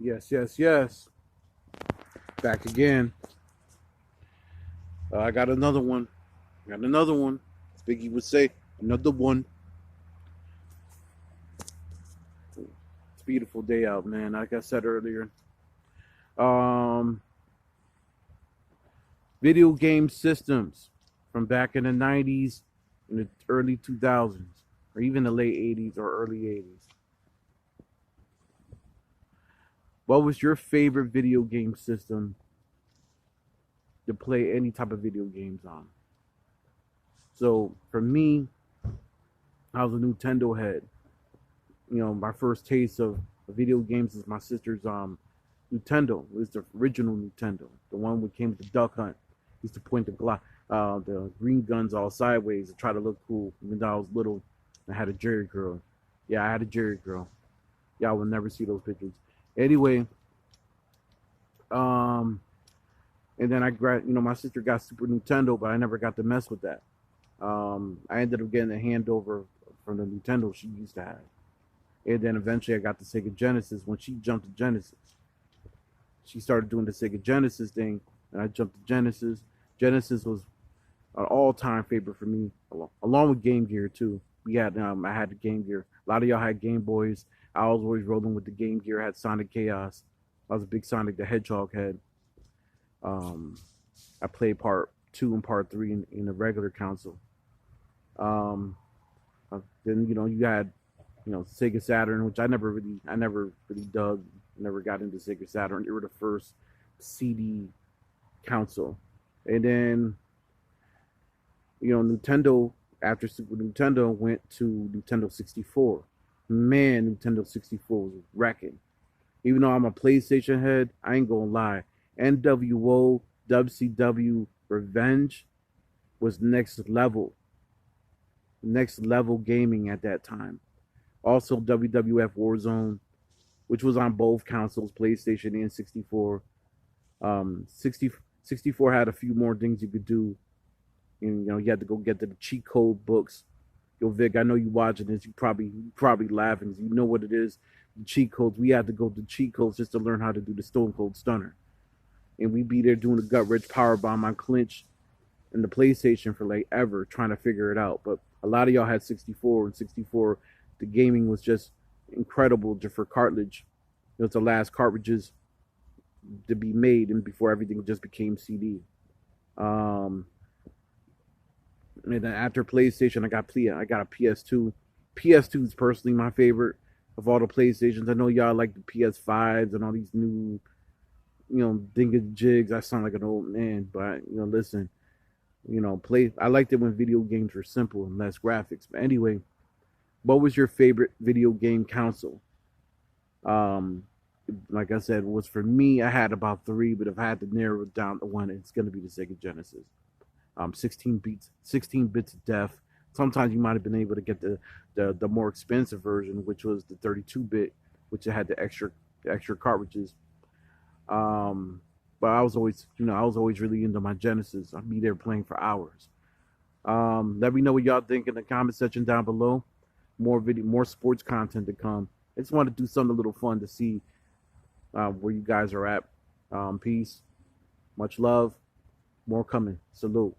Yes, yes, yes. Back again. I got another one. Got another one. As Biggie would say, another one. It's a beautiful day out, man. Like I said earlier. Um, Video game systems from back in the 90's and the early 2000s, or even the late 80's or early 80's. What was your favorite video game system to play any type of video games on? So for me, I was a Nintendo head. My first taste of video games is my sister's Nintendo. It was the original Nintendo, the one that came with the Duck Hunt. Used to point the green guns all sideways to try to look cool. Even though I was little, I had a Jerry girl. Yeah, I had a Jerry girl. Y'all will never see those pictures. Anyway, um, and then my sister got Super Nintendo, but I never got to mess with that. I ended up getting a handover from the Nintendo she used to have. And then eventually I got the Sega Genesis. When she jumped to Genesis, she started doing the Sega Genesis thing, and I jumped to Genesis. Genesis was an all-time favorite for me, along with Game Gear too. I had the Game Gear. A lot of y'all had Game Boys. I was always rolling with the Game Gear. I had Sonic Chaos. I was a big Sonic the Hedgehog head. Um, I played part 2 and part 3 in the regular console. Um, then you had Sega Saturn, which I never really dug. Never got into Sega Saturn. They were the first CD console, and then Nintendo, after Super Nintendo, went to Nintendo 64. Man, Nintendo 64 was wrecking. Even though I'm a PlayStation head, I ain't gonna lie. NWO WCW Revenge was next level gaming at that time. Also WWF Warzone, which was on both consoles, PlayStation and 64. 64 had a few more things you could do. And, you had to go get the cheat code books. Yo, Vic, I know you watching this. You probably laughing. You know what it is. The cheat codes. We had to go to cheat codes just to learn how to do the Stone Cold Stunner. And we'd be there doing the gut wrench power bomb on clinch in the PlayStation for like ever, trying to figure it out. But a lot of y'all had 64, and 64, the gaming was just incredible just for cartridge. It was the last cartridges to be made, and before everything just became CD. Um, and then after PlayStation, I got a PS2. PS2 is personally my favorite of all the PlayStations. I know y'all like the PS5s and all these new, jigs. I sound like an old man, but listen, I liked it when video games were simple and less graphics. But anyway, what was your favorite video game console? Um, like I said, was for me, I had about 3, but if I had to narrow it down to one, it's gonna be the Sega Genesis. 16 bits of death. Sometimes you might have been able to get the more expensive version, which was the 32-bit, which had the extra cartridges. But I was always really into my Genesis. I'd be there playing for hours. Let me know what y'all think in the comment section down below. More sports content to come. I just want to do something a little fun to see where you guys are at. Peace, much love, more coming. Salute.